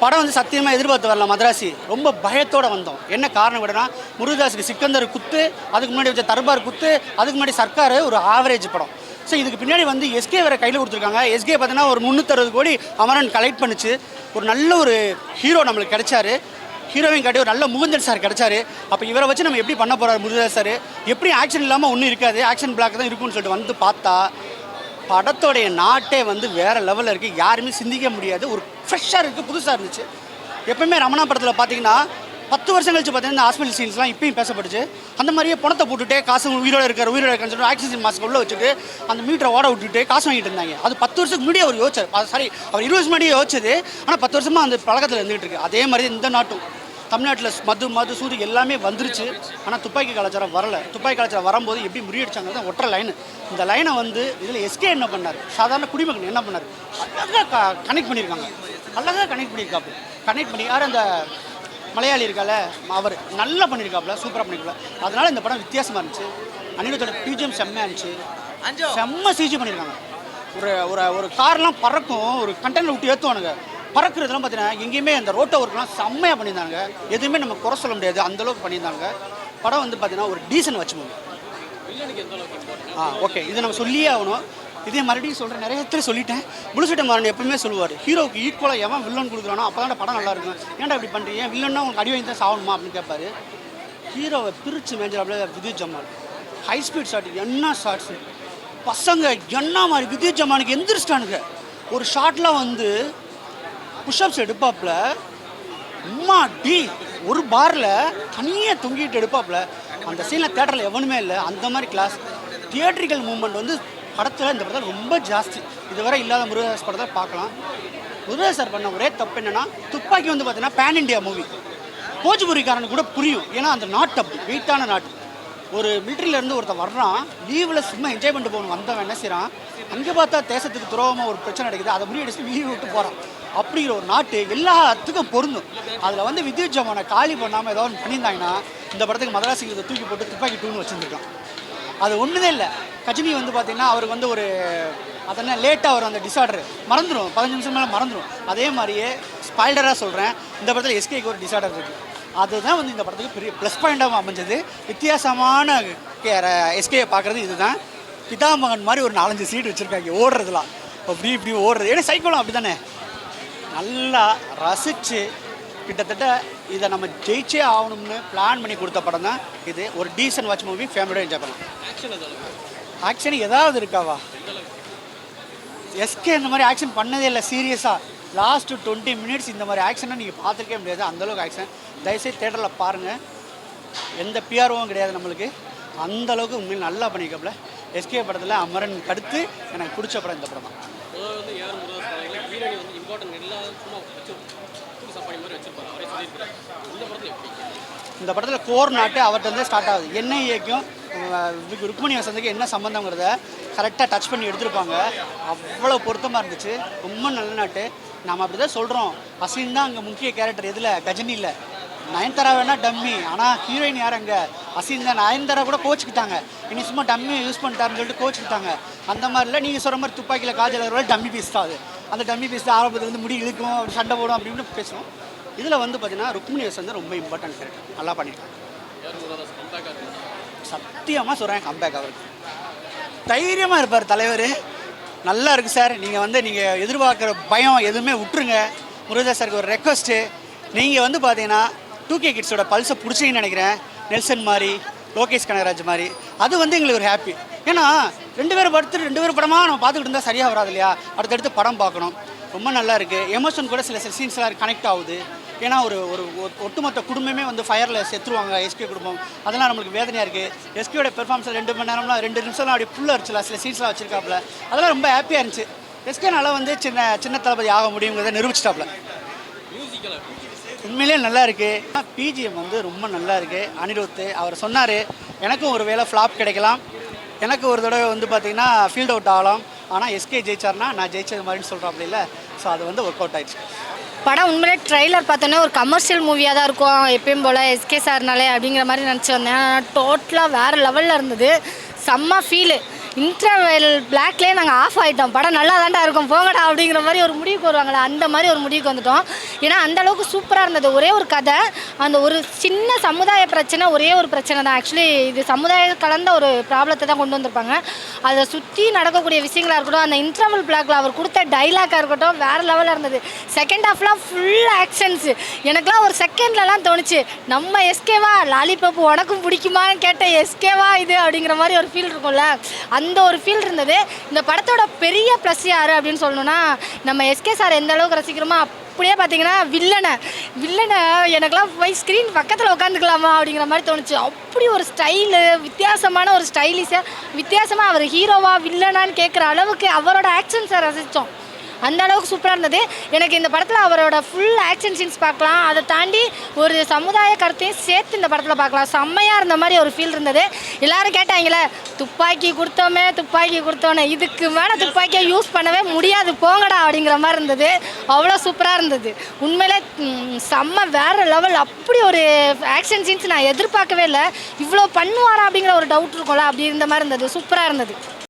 படம் வந்து சத்தியமாக எதிர்பார்த்து வரல. மதராசி ரொம்ப பயத்தோடு வந்தோம். என்ன காரணம் விடனா, முருகதாஸுக்கு சிக்கந்தர் குத்து, அதுக்கு முன்னாடி வச்ச தர்பார் குத்து, அதுக்கு முன்னாடி சர்க்கார் ஒரு ஆவரேஜ் படம். ஸோ இதுக்கு பின்னாடி வந்து எஸ்கே வேறு கையில் கொடுத்துருக்காங்க. எஸ்கே பார்த்தீங்கன்னா ஒரு 360 கோடி அமரன் கலெக்ட் பண்ணிச்சு. ஒரு நல்ல ஒரு ஹீரோ நம்மளுக்கு கிடைச்சாரு. ஹீரோயின் காட்டி ஒரு நல்ல முகுந்தன் சார் கிடச்சாரு. அப்போ இவரை வச்சு நம்ம எப்படி பண்ண போகிறார் முருகதாஸ் சார்? எப்படி ஆக்ஷன் இல்லாமல் ஒன்றும் இருக்காது, ஆக்ஷன் பிளாக் தான் இருக்குன்னு சொல்லிட்டு வந்து பார்த்தா படத்தோடைய நாட்டே வந்து வேறு லெவலில் இருக்குது. யாருமே சிந்திக்க முடியாது. ஒரு ஃப்ரெஷ்ஷாக இருக்குது, புதுசாக இருந்துச்சு. எப்போயுமே ரமணா படத்தில் பார்த்தீங்கன்னா 10 வருஷம் கழிச்சு பார்த்தீங்கன்னா இந்த ஹாஸ்பிட்டல் சீன்ஸ்லாம் இப்பயும் பேசப்பட்டுச்சு. அந்த மாதிரியே பணத்தை போட்டுட்டு காசு உயிரோடு இருக்காருன்னு சொல்லிட்டு ஆக்சிஜன் மாஸ்க் உள்ள வச்சுட்டு அந்த மீட்டரை ஓட விட்டுட்டு காசு வாங்கிட்டு இருந்தாங்க. அது 10 வருஷத்துக்கு முன்னாடி அவர் யோசிச்சார். சாரி, அவர் 20 வருஷம் முன்னாடியே யோசிச்சது. ஆனால் 10 வருஷமாக அந்த பழக்கத்தில் இருந்துகிட்டு இருக்குது. அதே மாதிரி இந்த நாட்டும் தமிழ்நாட்டில் மது சூது எல்லாமே வந்துருச்சு. ஆனால் துப்பாக்கி கலாச்சாரம் வரலை. துப்பாக்கி கலாச்சாரம் வரும்போது எப்படி முறியடிச்சாங்க ஒற்றை லைனு. இந்த லைனை வந்து இதில் எஸ்கே என்ன பண்ணார், சாதாரண குடிமகன் என்ன பண்ணார், அழகாக கனெக்ட் பண்ணியிருக்காங்க. அழகாக கனெக்ட் பண்ணி யார் அந்த மலையாளி இருக்கால, அவர் நல்லா பண்ணியிருக்காப்புல, சூப்பராக பண்ணியிருக்காப்புல. அதனால் இந்த படம் வித்தியாசமாக இருந்துச்சு. அனிருத்தோட பிஜிஎம் செம்மையாக இருந்துச்சு. செம்ம சிஜி பண்ணியிருக்காங்க. ஒரு கார்லாம் பறக்கும், ஒரு கண்டெய்னர் விட்டு ஏற்றுவானுங்க. பறக்கிறதுலாம் பார்த்தீங்கன்னா எங்கேயுமே அந்த ரோட்டை ஒர்க்லாம் செம்மையாக பண்ணியிருந்தாங்க. எதுவுமே நம்ம குறை சொல்ல முடியாது, அந்தளவுக்கு பண்ணியிருந்தாங்க. படம் வந்து பார்த்தீங்கன்னா ஒரு டீசன்ட் வச்சு மூவி. ஓகே, இதை நம்ம சொல்லியே ஆகணும். இதே மறுபடியும் சொல்கிறேன், நிறைய இடத்துல சொல்லிட்டேன். புலுசட்ட மாறன் எப்பவுமே சொல்லுவார், ஹீரோவுக்கு ஈக்குவலாக எவன் வில்லன் கொடுக்குறானோ அப்போ தான் படம் நல்லா இருக்கும். ஏன்டா இப்படி பண்ணுறீங்க, வில்லன்னா உங்களுக்கு அடி வாங்கி தான் சாகணுமா அப்படின்னு கேட்பாரு. ஹீரோவை பிரித்து மேஞ்சாப்ல Vidyut Jamwal. High speed shot, என்ன ஷாட்ஸு பசங்க என்ன மாதிரி வித்யுத் ஜமானுக்கு எந்திரிச்சிட்டானுங்க. ஒரு ஷாட்லாம் வந்து புஷ்அப்ஸ் எடுப்பாப்புல, அம்மா டி ஒரு பாரில் தனியாக தொங்கிட்டு எடுப்பாப்புல. அந்த சீனில் தேட்டரில் எவனுமே இல்லை. அந்த மாதிரி கிளாஸ் தியேட்ரிக்கல் மூவ்மெண்ட் வந்து படத்தில் இந்த படத்தில் ரொம்ப ஜாஸ்தி. இதுவரை இல்லாத முருகதாஸ் படத்தை பார்க்கலாம். முருகதாஸ் சார் பண்ண ஒரே தப்பு என்னென்னா, துப்பாக்கி வந்து பார்த்தீங்கன்னா பேன் இண்டியா மூவி. போஜ்புரிக்காரனுக்கு கூட புரியும், ஏன்னா அந்த நாட்டு அப்படி வெயிட்டான நாட்டு. ஒரு மிலிட்ரியிலேருந்து ஒருத்தன் வர்றான், லீவில் சும்மா என்ஜாய் பண்ணிட்டு போகணும். வந்தவன் என்ன செய்கிறான், அங்கே பார்த்தா தேசத்துக்கு துரோகமாக ஒரு பிரச்சனை நடக்குது, அதை முடிவெடுத்து லீவ் விட்டு போகிறான். அப்படிங்கிற ஒரு நாட்டு எல்லாத்துக்கும் பொருந்தும். அதில் வந்து வித்யுத் ஜமானை காலி பண்ணாமல் ஏதோ ஒன்று பண்ணியிருந்தாங்கன்னா இந்த படத்துக்கு மதராசிக்கு தூக்கி போட்டு துப்பாக்கி 2 வச்சுருந்துருக்கான். அது ஒன்றுதே இல்லை. கஜினி வந்து பார்த்திங்கன்னா அவருக்கு வந்து ஒரு அதெல்லாம் லேட்டாக வரும், அந்த டிசார்டர் மறந்துடும், 15 நிமிஷம் மேலே மறந்துடும். அதே மாதிரியே ஸ்பாய்லராக சொல்கிறேன், இந்த படத்தில் எஸ்கேக்கு ஒரு டிசார்டர் இருக்குது. அதுதான் வந்து இந்த படத்துக்கு பெரிய ப்ளஸ் பாயிண்டாக அமைஞ்சது. வித்தியாசமான எஸ்கேயை பார்க்குறது இதுதான். பிதாமகன் மாதிரி ஒரு 4-5 சீட் வச்சுருக்காங்க ஓடுறதுலாம். அப்படி இப்படி ஓடுறது, ஏன்னா சைக்கிளும் அப்படி தானே. நல்லா ரசித்து கிட்டத்தட்ட இதை நம்ம ஜெயிச்சே ஆகணும்னு பிளான் பண்ணி கொடுத்த படம் தான் இது. ஒரு டீசன்ட் வாட்ச் மூவி, ஃபேமிலியோட என்ஜாய் பண்ணலாம். ஆக்ஷன் ஏதாவது இருக்காவா? எஸ்கே இந்த மாதிரி ஆக்ஷன் பண்ணதே இல்லை சீரியஸாக. லாஸ்ட்டு 20 மினிட்ஸ் இந்த மாதிரி ஆக்ஷனை நீங்கள் பார்த்துருக்கே முடியாது, அந்தளவுக்கு ஆக்ஷன். தயவுசெய்து தேட்டரில் பாருங்கள். எந்த பிஆர்ஓவும் கிடையாது நம்மளுக்கு. அந்தளவுக்கு உண்மையில் நல்லா பண்ணியிருக்காப்புல. எஸ்கே படத்தில் அமரன் அடுத்து எனக்கு பிடிச்ச படம் இந்த படம் தான். இந்த படத்தில் கோர் நாட்டு அவர்கிட்ட ஸ்டார்ட் ஆகுது. என்ஐஏக்கும் ருக்மணி வசந்துக்கு என்ன சம்மந்தங்கிறத கரெக்டாக டச் பண்ணி எடுத்துருப்பாங்க. அவ்வளோ பொருத்தமாக இருந்துச்சு. ரொம்ப நல்ல நாட்டு. நம்ம அப்படி தான் சொல்கிறோம், அசின் தான் அங்கே முக்கிய கேரக்டர். எதில் கஜினி இல்லை, நயன்தாரா வேணா டம்மி. ஆனால் ஹீரோயின் யார் அங்கே, அசின் தான். நயன்தாரா கூட கோச்சிக்கிட்டாங்க, இனி சும்மா டம்மி யூஸ் பண்ணிட்டாருன்னு சொல்லிட்டு கோச்சிக்கிட்டாங்க. அந்த மாதிரி இல்லை, நீங்கள் சொல்கிற மாதிரி துப்பாக்கியில் காஜல் அகர்வால் டம்மி பீஸ் தான். அது அந்த டம்மி பீஸ் தான் ஆரம்பத்தில் வந்து முடி இழுக்கும், அப்படி சண்டை போடும் அப்படின்னு பேசுவோம். இதில் வந்து பார்த்தீங்கன்னா ருக்மிணி வசந்த் ரொம்ப இம்பார்ட்டன்ட் கேரக்டர், நல்லா பண்ணியிருக்காங்க. சத்தியமாக சொல்கிறேன், கம்பேக் அவருக்கு தைரியமாக இருப்பார் தலைவர். நல்லா இருக்குது சார். நீங்கள் வந்து நீங்கள் எதிர்பார்க்குற பயம் எதுவுமே விட்டுருங்க. முருகதாஸ் சாருக்கு ஒரு ரெக்வஸ்ட்டு, நீங்கள் வந்து பார்த்தீங்கன்னா 2K கிட்ஸோட பல்ஸை பிடிச்சிங்கன்னு நினைக்கிறேன். நெல்சன் மாதிரி, லோகேஷ் கனகராஜ் மாதிரி. அது வந்து எங்களுக்கு ஒரு ஹாப்பி. ஏன்னா 2 பேரும் படுத்துட்டு 2 பேரும் படமாக நம்ம பார்த்துக்கிட்டு இருந்தால் சரியாக வராது இல்லையா. அடுத்தடுத்து படம் பார்க்கணும். ரொம்ப நல்லா இருக்குது. எமோஷன் கூட சில சீன்ஸ்லாம் கனெக்ட் ஆகுது. ஏன்னா ஒரு ஒட்டுமொத்த குடும்பமே வந்து ஃபயரில் செத்துருவாங்க, எஸ்கே குடும்பம். அதெல்லாம் நம்மளுக்கு வேதனையாக இருக்குது. எஸ்கேயோட பெர்ஃபார்மன்ஸ் 2 மணி நேரம்லாம் 2 நிமிஷம்லாம் அப்படி ஃபுல்லாக அடிச்சலாம். சில சீன்ஸ்லாம் வச்சுருக்காப்புல, அதெல்லாம் ரொம்ப ஹாப்பியாக இருந்துச்சு. எஸ்கேனால வந்து சின்ன தளபதி ஆக முடியுங்கிறத நிரூபிச்சிட்டாப்புல. உண்மையிலே நல்லா இருக்குது. பிஜிஎம் வந்து ரொம்ப நல்லா இருக்குது. அனிருத் அவர் சொன்னார், எனக்கும் ஒரு வேளை ஃப்ளாப் கிடைக்கலாம், எனக்கு ஒரு தடவை வந்து பார்த்திங்கன்னா ஃபீல்ட் அவுட் ஆகலாம், ஆனால் எஸ்கே ஜெயிச்சார்னா நான் ஜெயிச்சது மாதிரின்னு சொல்கிறாப்புல இல்லை. ஸோ அது வந்து ஒர்க் அவுட் ஆயிடுச்சு. படம் உண்மையிலே ட்ரெய்லர் பார்த்தோன்னே ஒரு கமர்ஷியல் மூவியாக தான் இருக்கும் எப்பயும் போல், எஸ்கே சார்னாலே அப்படிங்கிற மாதிரி நினச்சி வந்தேன். ஆனால் டோட்டலாக வேறு லெவலில் இருந்தது. செம்ம ஃபீலு. இன்டர்வெல் பிளாக்லேயே நாங்கள் ஆஃப் ஆகிட்டோம். படம் நல்லா தாண்டா இருக்கும் போங்கடா அப்படிங்கிற மாதிரி ஒரு முடிவுக்கு வருவாங்களே, அந்த மாதிரி ஒரு முடிவுக்கு வந்துட்டோம். ஏன்னா அந்த அளவுக்கு சூப்பராக இருந்தது. ஒரே ஒரு கதை, அந்த ஒரு சின்ன சமுதாய பிரச்சனை, ஒரே ஒரு பிரச்சனை தான். ஆக்சுவலி இது சமுதாயம் கலந்த ஒரு ப்ராப்ளத்தை தான் கொண்டு வந்திருப்பாங்க. அதை சுற்றி நடக்கக்கூடிய விஷயங்களாக இருக்கட்டும், அந்த இன்டர்வல் பிளாக்ல அவர் கொடுத்த டைலாக்காக இருக்கட்டும், வேறு லெவலில் இருந்தது. செகண்ட் ஹாஃப்லாம் ஃபுல் ஆக்ஷன்ஸு. எனக்குலாம் ஒரு செகண்ட்லலாம் தோணுச்சு, நம்ம எஸ்கேவா லாலிபப் உனக்கும் பிடிக்குமான்னு கேட்ட எஸ்கேவா இது அப்படிங்கிற மாதிரி ஒரு ஃபீல் இருக்கும்ல, அந்த ஒரு ஃபீல் இருந்தது. இந்த படத்தோட பெரிய ப்ளஸ் யார் அப்படின்னு சொல்லணும்னா, நம்ம எஸ்கே சார் எந்த அளவுக்கு ரசிக்கிறோமோ அப்படியே பார்த்தீங்கன்னா வில்லனை எனக்குலாம் போய் ஸ்க்ரீன் பக்கத்தில் உட்காந்துக்கலாமா அப்படிங்கிற மாதிரி தோணுச்சு. அப்படி ஒரு ஸ்டைலு, வித்தியாசமான ஒரு ஸ்டைலிஷாக, வித்தியாசமாக அவர் ஹீரோவா வில்லனான்னு கேட்குற அளவுக்கு அவரோட ஆக்ஷன்ஸை ரசித்தோம். அந்த அளவுக்கு சூப்பராக இருந்தது. எனக்கு இந்த படத்தில் அவரோட ஃபுல் ஆக்ஷன் சீன்ஸ் பார்க்கலாம், அதை தாண்டி ஒரு சமுதாய கருத்தையும் சேர்த்து இந்த படத்தில் பார்க்கலாம். செம்மையாக இருந்த மாதிரி ஒரு ஃபீல் இருந்தது. எல்லோரும் கேட்டாங்களே, துப்பாக்கி கொடுத்தோன்னே இதுக்கு மேலே துப்பாக்கியை யூஸ் பண்ணவே முடியாது போங்கடா அப்படிங்கிற மாதிரி இருந்தது. அவ்வளோ சூப்பராக இருந்தது. உண்மையிலே செம்ம வேறு லெவல். அப்படி ஒரு ஆக்ஷன் சீன்ஸ் நான் எதிர்பார்க்கவே இல்லை. இவ்வளோ பண்ணுவாரா அப்படிங்கிற ஒரு டவுட் இருக்கும்ல, அப்படி இருந்த மாதிரி இருந்தது. சூப்பராக இருந்தது.